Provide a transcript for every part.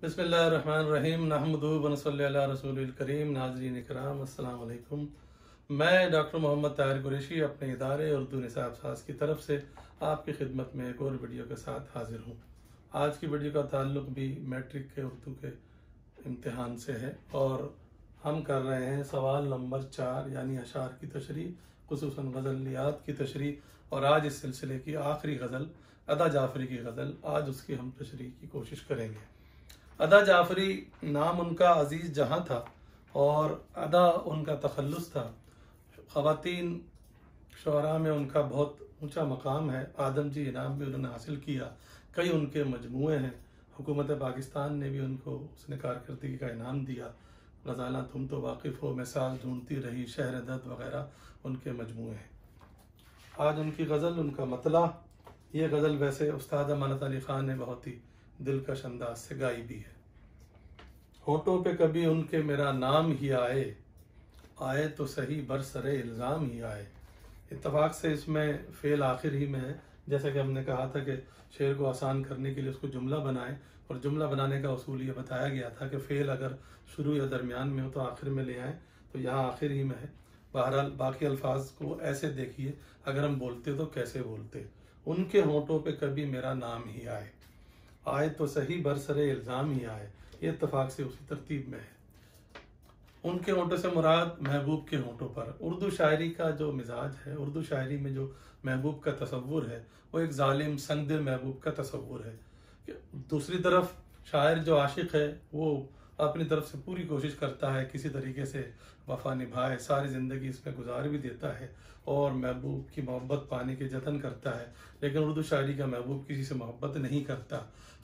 बिस्मिल्लाहिर्रहमानिर्रहीम नहमदुहु व नसल्ली अला रसूलिल करीम। नाज़रीन इकराम, अस्सलाम वालेकुम। मैं डॉक्टर मोहम्मद ताहिर कुरैशी अपने इदारे उर्दू निसाब साज की तरफ से आपकी खिदमत में एक और वीडियो के साथ हाजिर हूँ। आज की वीडियो का ताल्लुक भी मैट्रिक के उर्दू के इम्तिहान से है और हम कर रहे हैं सवाल नंबर 4 यानी अशार की तशरीह, खुसूसन गज़लियात की तशरीह। और आज इस सिलसिले की आखिरी गज़ल अदा जाफरी की गज़ल, आज उसकी हम तशरीह की कोशिश करेंगे। अदा जाफरी नाम उनका अजीज जहां था और अदा उनका तखल्लुस था। ख़वातीन शुअरा में उनका बहुत ऊंचा मकाम है। आदम जी इनाम भी उन्होंने हासिल किया। कई उनके मजमूए हैं। हुकूमत पाकिस्तान ने भी उनको उसने कारकर्दगी का इनाम दिया। गज़ाला तुम तो वाकिफ़ हो, मिसाल ढूंढती रही, शहर दर्द वगैरह उनके मजमूए हैं। आज उनकी गज़ल, उनका मतला। ये गज़ल वैसे उस्ताद अमानत अली ख़ान ने बहुत ही दिलकश अंदाज से गाई भी है। होठों पे कभी उनके मेरा नाम ही आए, आए तो सही बरसरे इल्ज़ाम ही आए। इत्तफाक से इसमें फ़ेल आखिर ही में है। जैसा कि हमने कहा था कि शेर को आसान करने के लिए उसको जुमला बनाएं, और जुमला बनाने का उसूल ये बताया गया था कि फ़ेल अगर शुरू या दरमियान में हो तो आखिर में ले आएँ। तो यहाँ आखिर ही में है। बहरहाल बाकी अल्फाज को ऐसे देखिए, अगर हम बोलते तो कैसे बोलते। उनके होठों पे कभी मेरा नाम ही आए, आए तो सही बरसरे इल्ज़ाम ही आए। ये इत्तफाक से उसी तरतीब में है। उनके होठों से मुराद महबूब के होठों पर। उर्दू शायरी का जो मिजाज है, उर्दू शायरी में जो महबूब का तसव्वुर है, वो एक जालिम संगदिल महबूब का तसव्वुर है। दूसरी तरफ शायर जो आशिक है वो अपनी तरफ से पूरी कोशिश करता है किसी तरीके से वफा निभाए, सारी ज़िंदगी इसमें गुजार भी देता है और महबूब की मोहब्बत पाने के जतन करता है। लेकिन उर्दू शायरी का महबूब किसी से मोहब्बत नहीं करता।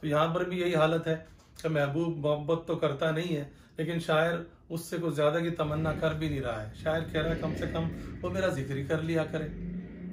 तो यहाँ पर भी यही हालत है कि महबूब मोहब्बत तो करता नहीं है, लेकिन शायर उससे कुछ ज़्यादा की तमन्ना कर भी नहीं रहा है। शायर कह रहा है कम से कम वो मेरा जिक्र ही कर लिया करे,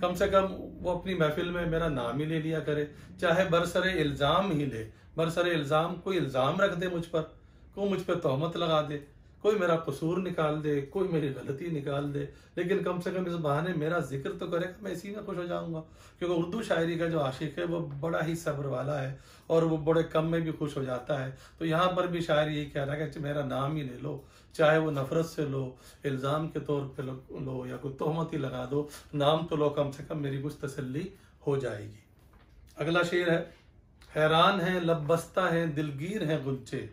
कम से कम वो अपनी महफिल में मेरा नाम ही ले लिया करे, चाहे बरसरे इल्ज़ाम ही ले। बरसरे इल्ज़ाम, कोई इल्ज़ाम रख दे मुझ पर, कोई मुझ पर तोहमत लगा दे, कोई मेरा कसूर निकाल दे, कोई मेरी गलती निकाल दे, लेकिन कम से कम इस बहाने मेरा जिक्र तो करेगा, मैं इसी में खुश हो जाऊंगा। क्योंकि उर्दू शायरी का जो आशिक है वो बड़ा ही सब्र वाला है और वो बड़े कम में भी खुश हो जाता है। तो यहाँ पर भी शायर यही कह रहा है कि मेरा नाम ही ले लो, चाहे वो नफरत से लो, इल्ज़ाम के तौर पे लो या कोई तोहमत ही लगा दो, नाम तो लो, कम से कम मेरी कुछ तसल्ली हो जाएगी। अगला शेर है, हैरान है लब बस्ता है दिलगीर है गुंचे,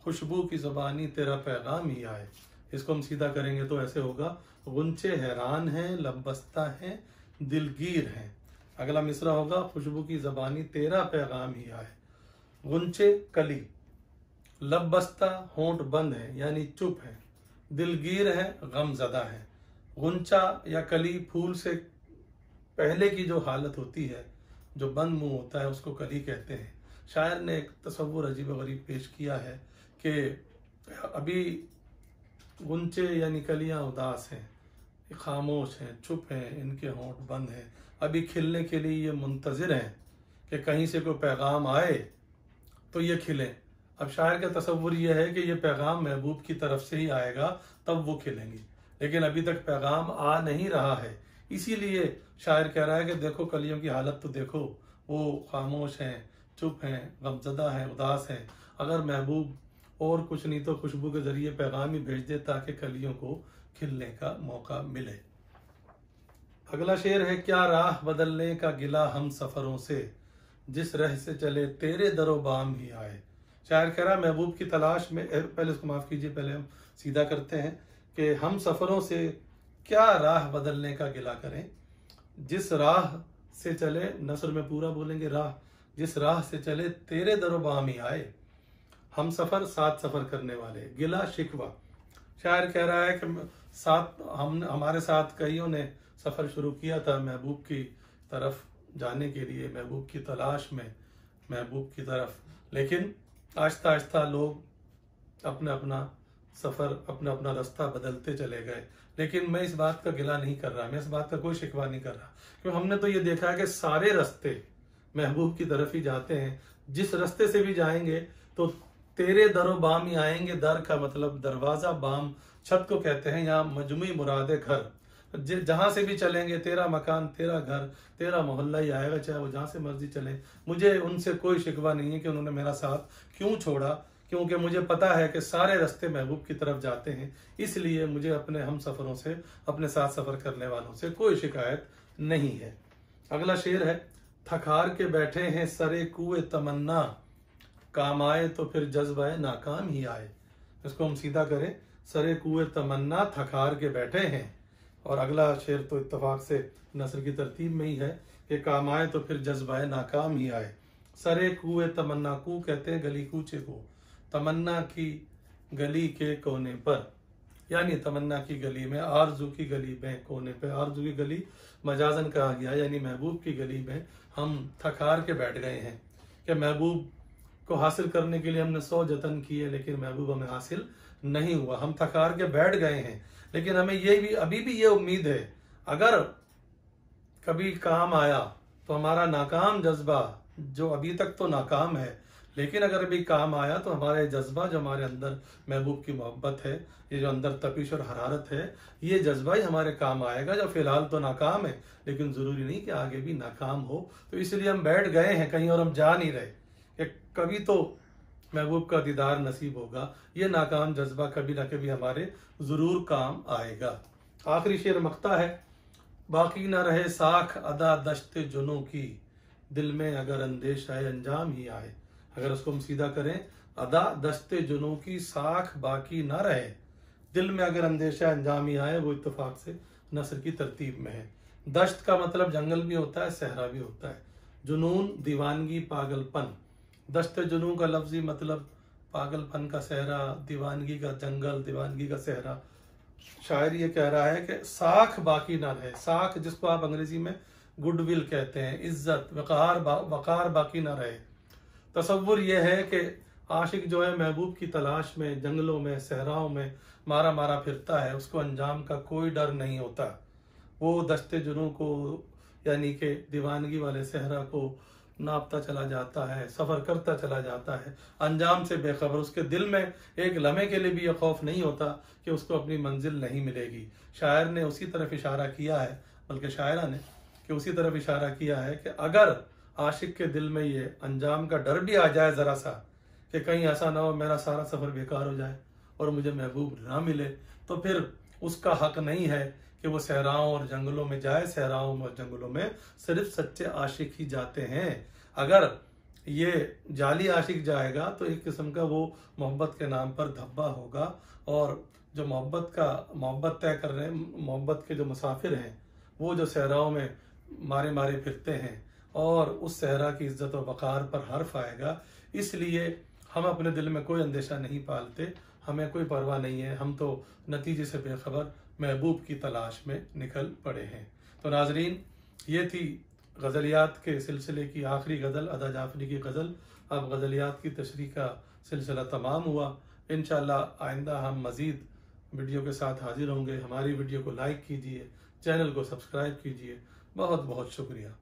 खुशबू की ज़बानी तेरा पैगाम ही आए। इसको हम सीधा करेंगे तो ऐसे होगा, गुंचे हैरान हैं, लब बस्ता है दिलगीर हैं। अगला मिसरा होगा, खुशबू की ज़बानी तेरा पैगाम ही आए। गुंचे कली, लब बस्ता होंठ बंद है यानी चुप है, दिलगीर है गमज़दा है। गुंचा या कली फूल से पहले की जो हालत होती है, जो बंद मुंह होता है, उसको कली कहते हैं। शायर ने एक तसव्वुर अजीब व गरीब पेश किया है कि अभी गुंचे यानी कलियां उदास हैं, खामोश हैं, चुप हैं, इनके होंठ बंद हैं, अभी खिलने के लिए ये मुंतज़िर हैं कि कहीं से कोई पैगाम आए तो ये खिलें। अब शायर का तसव्वुर ये है कि ये पैगाम महबूब की तरफ से ही आएगा तब वो खिलेंगी, लेकिन अभी तक पैगाम आ नहीं रहा है। इसीलिए शायर कह रहा है कि देखो कलियों की हालत तो देखो, वो खामोश हैं, चुप हैं, गमज़दा हैं, उदास हैं। अगर महबूब और कुछ नहीं तो खुशबू के जरिए पैगाम ही भेज दे ताकि कलियों को खिलने का मौका मिले। अगला शेर है, क्या राह बदलने का गिला हम सफ़रों से, जिस रह से चले तेरे दरो बाम ही आए। शायर कह रहा महबूब की तलाश में, पहले इसको माफ़ कीजिए, पहले हम सीधा करते हैं कि हम सफ़रों से क्या राह बदलने का गिला करें, जिस राह से चले, नसर में पूरा बोलेंगे, राह, जिस राह से चले तेरे दरो बाम ही आए। हम सफ़र, साथ सफ़र करने वाले, गिला शिकवा। शायर कह रहा है कि साथ हमारे साथ कईयों ने सफ़र शुरू किया था महबूब की तरफ जाने के लिए, महबूब की तलाश में, महबूब की तरफ, लेकिन आहिस्ता आहिस्ता लोग अपना अपना सफ़र, अपना अपना रास्ता बदलते चले गए। लेकिन मैं इस बात का गिला नहीं कर रहा, मैं इस बात का कोई शिकवा नहीं कर रहा, क्योंकि हमने तो ये देखा है कि सारे रास्ते महबूब की तरफ ही जाते हैं। जिस रास्ते से भी जाएंगे तो तेरे दरो बाम ही आएंगे। दर का मतलब दरवाज़ा, बाम छत को कहते हैं, यहाँ मजमुई मुराद है घर। जहां से भी चलेंगे तेरा मकान, तेरा घर, तेरा मोहल्ला ही आएगा, चाहे वो जहां से मर्जी चले। मुझे उनसे कोई शिकवा नहीं है कि उन्होंने मेरा साथ क्यों छोड़ा, क्योंकि मुझे पता है कि सारे रास्ते महबूब की तरफ जाते हैं, इसलिए मुझे अपने हम सफ़रों से, अपने साथ सफ़र करने वालों से कोई शिकायत नहीं है। अगला शेर है, थकार के बैठे हैं सरे कुए तमन्ना, काम आए तो फिर जज्बा नाकाम ही आए। इसको हम सीधा करें, सरे कुए तमन्ना थकार के बैठे हैं। और अगला शेर तो इत्तफाक से नस्र की तरतीब में ही है कि काम आए तो फिर जज्बा नाकाम ही आए। सरे कुए तमन्ना, कू कहते हैं गली कूचे को, तमन्ना की गली के कोने पर, यानी तमन्ना की गली में, आरजू की गली में कोने पे, आरजू की गली मजाजन कहा गया, यानी महबूब की गली में हम थकार के बैठ गए हैं कि महबूब को हासिल करने के लिए हमने 100 जतन किए, लेकिन महबूब हमें हासिल नहीं हुआ। हम थकार के बैठ गए हैं, लेकिन हमें ये भी अभी भी ये उम्मीद है, अगर कभी काम आया तो हमारा नाकाम जज्बा, जो अभी तक तो नाकाम है, लेकिन अगर अभी काम आया तो हमारे जज्बा, जो हमारे अंदर महबूब की मोहब्बत है, ये जो अंदर तपिश और हरारत है, ये जज्बा ही हमारे काम आएगा, जो फिलहाल तो नाकाम है, लेकिन जरूरी नहीं कि आगे भी नाकाम हो। तो इसलिए हम बैठ गए हैं कहीं और हम जा नहीं रहे कि कभी तो महबूब का दीदार नसीब होगा। ये नाकाम जज्बा कभी ना कभी हमारे जरूर काम आएगा। आखिरी शेर मख्ता है, बाकी न रहे साख अदा दश्ते जुनों की, दिल में अगर अंदेश आए अंजाम ही आए। अगर उसको हम सीधा करें, अदा दश्ते जुनों की साख बाकी ना रहे, दिल में अगर अंदेशा अंजाम ही आए, वो इत्तेफाक से नस्र की तरतीब में है। दश्त का मतलब जंगल भी होता है, सहरा भी होता है। जुनून दीवानगी, पागलपन। दश्त जुनून का लफ्जी मतलब पागलपन का सहरा, दीवानगी का जंगल, दीवानगी का सहरा। शायर ये कह रहा है कि साख बाकी ना रहे। साख जिसको आप अंग्रेजी में गुडविल कहते हैं, इज्जत, वकार बाकी ना रहे। तसव्वुर यह है कि आशिक जो है महबूब की तलाश में जंगलों में, सहराओं में मारा मारा फिरता है, उसको अंजाम का कोई डर नहीं होता। वो दस्ते जुनूं को, यानी कि दीवानगी वाले सहरा को नापता चला जाता है, सफ़र करता चला जाता है, अंजाम से बेखबर। उसके दिल में एक लम्हे के लिए भी यह खौफ नहीं होता कि उसको अपनी मंजिल नहीं मिलेगी। शायर ने उसी तरफ इशारा किया है, बल्कि शायरा ने, कि उसी तरफ इशारा किया है कि अगर आशिक के दिल में ये अंजाम का डर भी आ जाए ज़रा सा, कि कहीं ऐसा ना हो मेरा सारा सफ़र बेकार हो जाए और मुझे महबूब ना मिले, तो फिर उसका हक नहीं है कि वो सहराओं और जंगलों में जाए। सहराओं और जंगलों में सिर्फ सच्चे आशिक ही जाते हैं। अगर ये जाली आशिक जाएगा तो एक किस्म का वो मोहब्बत के नाम पर धब्बा होगा, और जो मोहब्बत तय कर रहे हैं, मोहब्बत के जो मुसाफिर हैं, वो जो सहराओं में मारे मारे फिरते हैं, और उस सहरा की इज्जत और वक़ार पर हर्फ आएगा। इसलिए हम अपने दिल में कोई अंदेशा नहीं पालते, हमें कोई परवाह नहीं है, हम तो नतीजे से बेखबर महबूब की तलाश में निकल पड़े हैं। तो नाजरीन, ये थी गज़लियात के सिलसिले की आखिरी गज़ल, अदा जाफरी की गज़ल। अब गज़लियात की तशरीह का सिलसिला तमाम हुआ। इंशाअल्लाह आइंदा हम मज़ीद वीडियो के साथ हाजिर होंगे। हमारी वीडियो को लाइक कीजिए, चैनल को सब्सक्राइब कीजिए। बहुत बहुत शुक्रिया।